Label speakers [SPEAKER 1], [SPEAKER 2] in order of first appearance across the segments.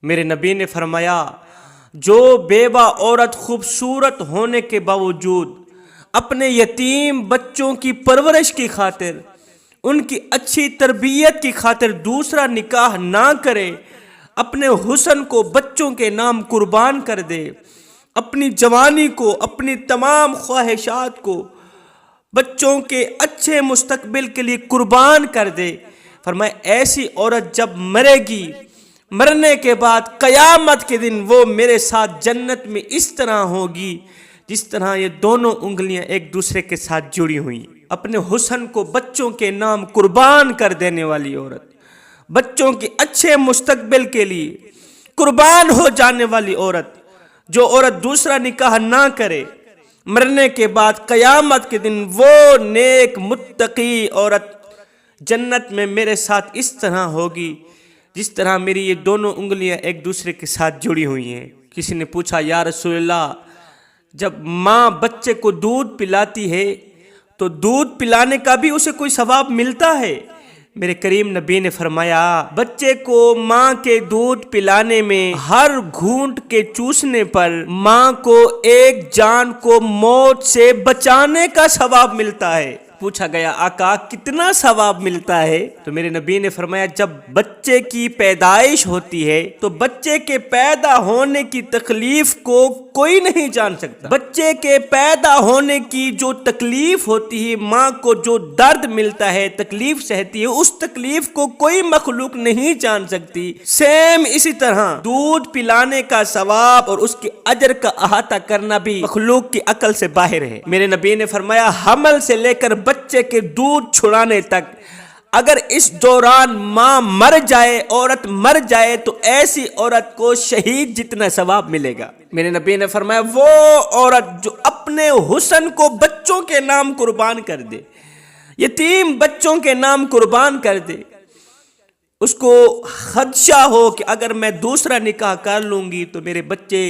[SPEAKER 1] میرے نبی نے فرمایا جو بیوہ عورت خوبصورت ہونے کے باوجود اپنے یتیم بچوں کی پرورش کی خاطر، ان کی اچھی تربیت کی خاطر دوسرا نکاح نہ کرے، اپنے حسن کو بچوں کے نام قربان کر دے، اپنی جوانی کو، اپنی تمام خواہشات کو بچوں کے اچھے مستقبل کے لیے قربان کر دے، فرمایا ایسی عورت جب مرے گی، مرنے کے بعد قیامت کے دن وہ میرے ساتھ جنت میں اس طرح ہوگی جس طرح یہ دونوں انگلیاں ایک دوسرے کے ساتھ جڑی ہوئی۔ اپنے حسن کو بچوں کے نام قربان کر دینے والی عورت، بچوں کے اچھے مستقبل کے لیے قربان ہو جانے والی عورت، جو عورت دوسرا نکاح نہ کرے، مرنے کے بعد قیامت کے دن وہ نیک متقی عورت جنت میں میرے ساتھ اس طرح ہوگی جس طرح میری یہ دونوں انگلیاں ایک دوسرے کے ساتھ جڑی ہوئی ہیں۔ کسی نے پوچھا یا رسول اللہ، جب ماں بچے کو دودھ پلاتی ہے تو دودھ پلانے کا بھی اسے کوئی ثواب ملتا ہے؟ میرے کریم نبی نے فرمایا بچے کو ماں کے دودھ پلانے میں ہر گھونٹ کے چوسنے پر ماں کو ایک جان کو موت سے بچانے کا ثواب ملتا ہے۔ پوچھا گیا آقا کتنا ثواب ملتا ہے؟ تو میرے نبی نے فرمایا جب بچے کی پیدائش ہوتی ہے تو بچے کے پیدا ہونے کی تکلیف کو کوئی نہیں جان سکتا۔ بچے کے پیدا ہونے کی جو تکلیف ہوتی ہے، ماں کو جو درد ملتا ہے، تکلیف سہتی ہے، اس تکلیف کو کوئی مخلوق نہیں جان سکتی۔ سیم اسی طرح دودھ پلانے کا ثواب اور اس کے اجر کا احاطہ کرنا بھی مخلوق کی عقل سے باہر ہے۔ میرے نبی نے فرمایا حمل سے لے کر بچے کے دودھ چھڑانے تک اگر اس دوران ماں مر جائے، عورت مر جائے، تو ایسی عورت کو شہید جتنا ثواب ملے گا۔ میرے نبی نے فرمایا وہ عورت جو اپنے حسن کو بچوں کے نام قربان کر دے، یتیم بچوں کے نام قربان کر دے، اس کو خدشہ ہو کہ اگر میں دوسرا نکاح کر لوں گی تو میرے بچے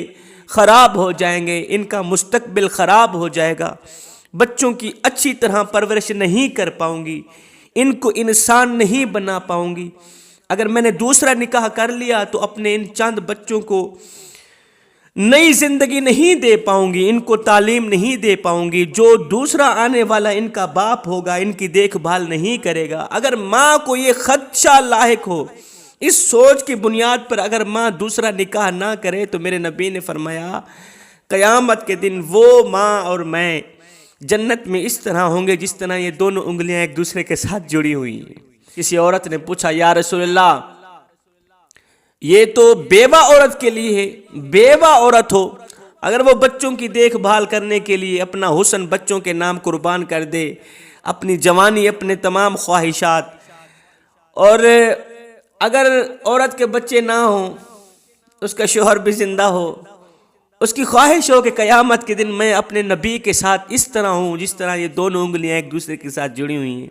[SPEAKER 1] خراب ہو جائیں گے، ان کا مستقبل خراب ہو جائے گا، بچوں کی اچھی طرح پرورش نہیں کر پاؤں گی، ان کو انسان نہیں بنا پاؤں گی، اگر میں نے دوسرا نکاح کر لیا تو اپنے ان چند بچوں کو نئی زندگی نہیں دے پاؤں گی، ان کو تعلیم نہیں دے پاؤں گی، جو دوسرا آنے والا ان کا باپ ہوگا ان کی دیکھ بھال نہیں کرے گا۔ اگر ماں کو یہ خدشہ لاحق ہو، اس سوچ کی بنیاد پر اگر ماں دوسرا نکاح نہ کرے، تو میرے نبی نے فرمایا قیامت کے دن وہ ماں اور میں جنت میں اس طرح ہوں گے جس طرح یہ دونوں انگلیاں ایک دوسرے کے ساتھ جڑی ہوئی ہیں۔ کسی عورت نے پوچھا یا رسول اللہ یہ تو بیوہ عورت کے لیے ہے، بیوہ عورت ہو اگر وہ بچوں کی دیکھ بھال کرنے کے لیے اپنا حسن بچوں کے نام قربان کر دے، اپنی جوانی، اپنے تمام خواہشات، اور اگر عورت کے بچے نہ ہوں، اس کا شوہر بھی زندہ ہو، اس کی خواہش ہو کہ قیامت کے دن میں اپنے نبی کے ساتھ اس طرح ہوں جس طرح یہ دونوں انگلیاں ایک دوسرے کے ساتھ جڑی ہوئی ہیں،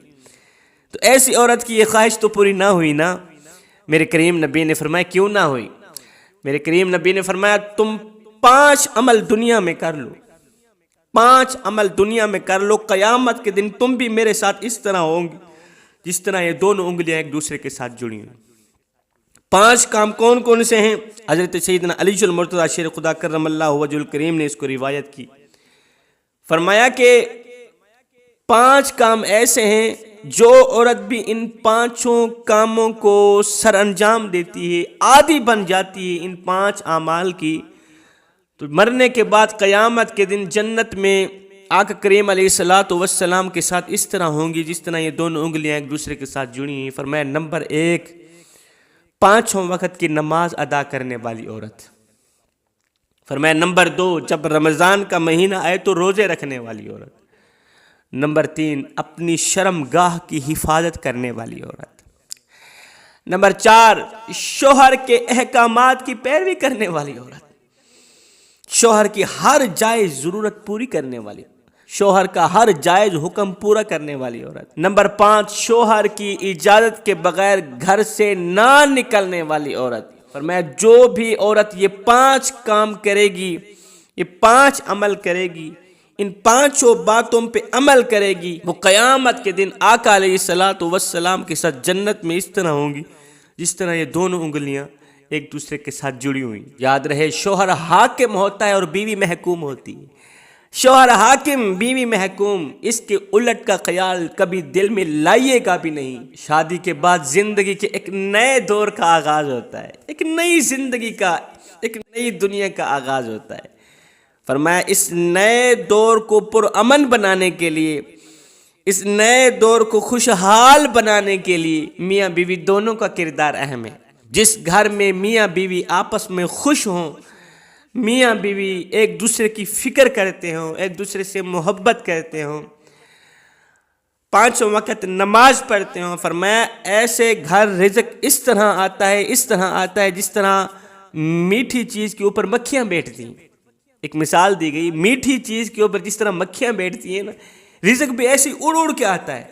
[SPEAKER 1] تو ایسی عورت کی یہ خواہش تو پوری نہ ہوئی نا؟ میرے کریم نبی نے فرمایا کیوں نہ ہوئی؟ میرے کریم نبی نے فرمایا تم 5 عمل دنیا میں کر لو، 5 عمل دنیا میں کر لو، قیامت کے دن تم بھی میرے ساتھ اس طرح ہوں گی جس طرح یہ دونوں انگلیاں ایک دوسرے کے ساتھ جڑی ہوئی۔ 5 کام کون کون سے ہیں؟ حضرت سیدنا علی المرتضیٰ شیر خدا کرم اللہ وجہ الکریم نے اس کو روایت کی، فرمایا کہ 5 کام ایسے ہیں جو عورت بھی ان 5 کاموں کو سر انجام دیتی ہے، عادی بن جاتی ہے ان 5 اعمال کی، تو مرنے کے بعد قیامت کے دن جنت میں آقا کریم علیہ الصلوۃ والسلام کے ساتھ اس طرح ہوں گی جس طرح یہ دونوں انگلیاں ایک دوسرے کے ساتھ جڑی ہیں۔ فرمایا نمبر 1 5 وقت کی نماز ادا کرنے والی عورت۔ فرمایا نمبر 2 جب رمضان کا مہینہ آئے تو روزے رکھنے والی عورت۔ نمبر 3 اپنی شرم گاہ کی حفاظت کرنے والی عورت۔ نمبر 4 شوہر کے احکامات کی پیروی کرنے والی عورت، شوہر کی ہر جائز ضرورت پوری کرنے والی، شوہر کا ہر جائز حکم پورا کرنے والی عورت۔ نمبر 5 شوہر کی اجازت کے بغیر گھر سے نہ نکلنے والی عورت۔ فرمایا جو بھی عورت یہ 5 کام کرے گی، یہ 5 عمل کرے گی، ان 5 باتوں پہ عمل کرے گی، وہ قیامت کے دن آقا علیہ الصلوۃ والسلام کے ساتھ جنت میں اس طرح ہوں گی جس طرح یہ دونوں انگلیاں ایک دوسرے کے ساتھ جڑی ہوئی. یاد رہے شوہر حاکم ہوتا ہے اور بیوی محکوم ہوتی ہے. شوہر حاکم بیوی محکوم، اس کے الٹ کا خیال کبھی دل میں لائیے گا بھی نہیں. شادی کے بعد زندگی کے ایک نئے دور کا آغاز ہوتا ہے، ایک نئی زندگی کا، ایک نئی دنیا کا آغاز ہوتا ہے. فرمایا اس نئے دور کو پرامن بنانے کے لیے، اس نئے دور کو خوشحال بنانے کے لیے میاں بیوی دونوں کا کردار اہم ہے. جس گھر میں میاں بیوی آپس میں خوش ہوں، میاں بیوی ایک دوسرے کی فکر کرتے ہوں، ایک دوسرے سے محبت کرتے ہوں، 5 وقت نماز پڑھتے ہوں، فرمایا ایسے گھر رزق اس طرح آتا ہے، اس طرح آتا ہے جس طرح میٹھی چیز کے اوپر مکھیاں بیٹھتی ہیں. ایک مثال دی گئی، میٹھی چیز کے اوپر جس طرح مکھیاں بیٹھتی ہیں نا، رزق بھی ایسی اڑ اڑ کے آتا ہے،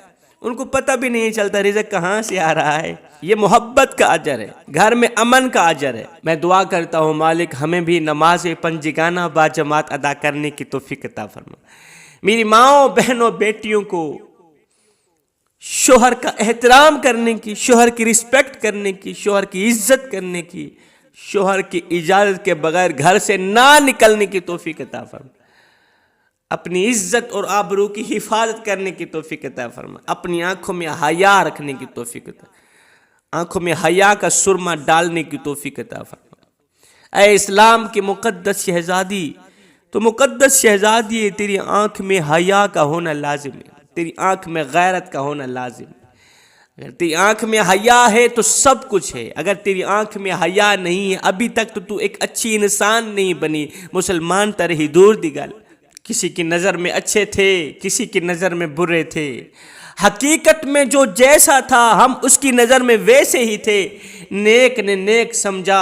[SPEAKER 1] ان کو پتہ بھی نہیں چلتا رزق کہاں سے آ رہا ہے. یہ محبت کا اجر ہے، گھر میں امن کا اجر ہے. میں دعا کرتا ہوں مالک ہمیں بھی نماز پنجگانہ با جماعت ادا کرنے کی توفیق عطا فرما. میری ماؤں بہنوں بیٹیوں کو شوہر کا احترام کرنے کی، شوہر کی رسپیکٹ کرنے کی، شوہر کی عزت کرنے کی، شوہر کی اجازت کے بغیر گھر سے نہ نکلنے کی توفیق عطا فرما. اپنی عزت اور آبرو کی حفاظت کرنے کی توفیق عطا فرما. اپنی آنکھوں میں حیا رکھنے کی توفیق عطا، آنکھوں میں حیا کا سرما ڈالنے کی توفیق عطا فرما. اے اسلام کی مقدس شہزادی، تو مقدس شہزادی ہے، تیری آنکھ میں حیا کا ہونا لازم ہے، تیری آنکھ میں غیرت کا ہونا لازم ہے. اگر تیری آنکھ میں حیا ہے تو سب کچھ ہے. اگر تیری آنکھ میں حیا نہیں ہے، ابھی تک تو ایک اچھی انسان نہیں بنی. مسلمان ترہی دور دی گل، کسی کی نظر میں اچھے تھے، کسی کی نظر میں برے تھے. حقیقت میں جو جیسا تھا ہم اس کی نظر میں ویسے ہی تھے. نیک نے نیک سمجھا،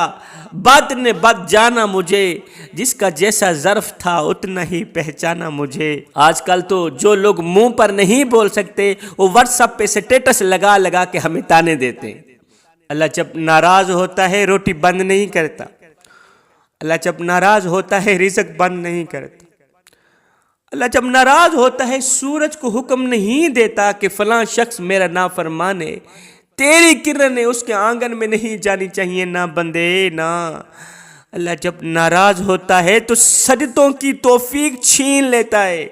[SPEAKER 1] بد نے بد جانا مجھے، جس کا جیسا ظرف تھا اتنا ہی پہچانا مجھے. آج کل تو جو لوگ منہ پر نہیں بول سکتے وہ واٹس ایپ پہ سٹیٹس لگا لگا کے ہمیں تانے دیتے ہیں. اللہ جب ناراض ہوتا ہے روٹی بند نہیں کرتا، اللہ جب ناراض ہوتا ہے رزق بند نہیں کرتا. اللہ جب ناراض ہوتا ہے سورج کو حکم نہیں دیتا کہ فلاں شخص میرا نافرمان ہے. تیری کرنیں اس کے آنگن میں نہیں جانی چاہیے نہ بندے نہ. اللہ جب ناراض ہوتا ہے تو سجدوں کی توفیق چھین لیتا ہے.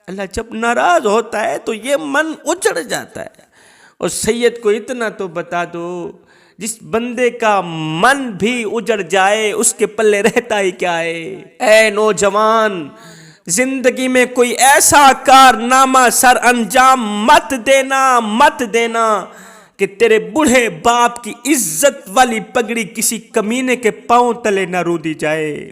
[SPEAKER 1] اللہ جب ناراض ہوتا ہے تو یہ من اجڑ جاتا ہے. اور سید کو اتنا تو بتا دو، جس بندے کا من بھی اجڑ جائے اس کے پلے رہتا ہی کیا ہے. اے نوجوان، زندگی میں کوئی ایسا کارنامہ سر انجام مت دینا کہ تیرے بوڑھے باپ کی عزت والی پگڑی کسی کمینے کے پاؤں تلے نہ رودی جائے.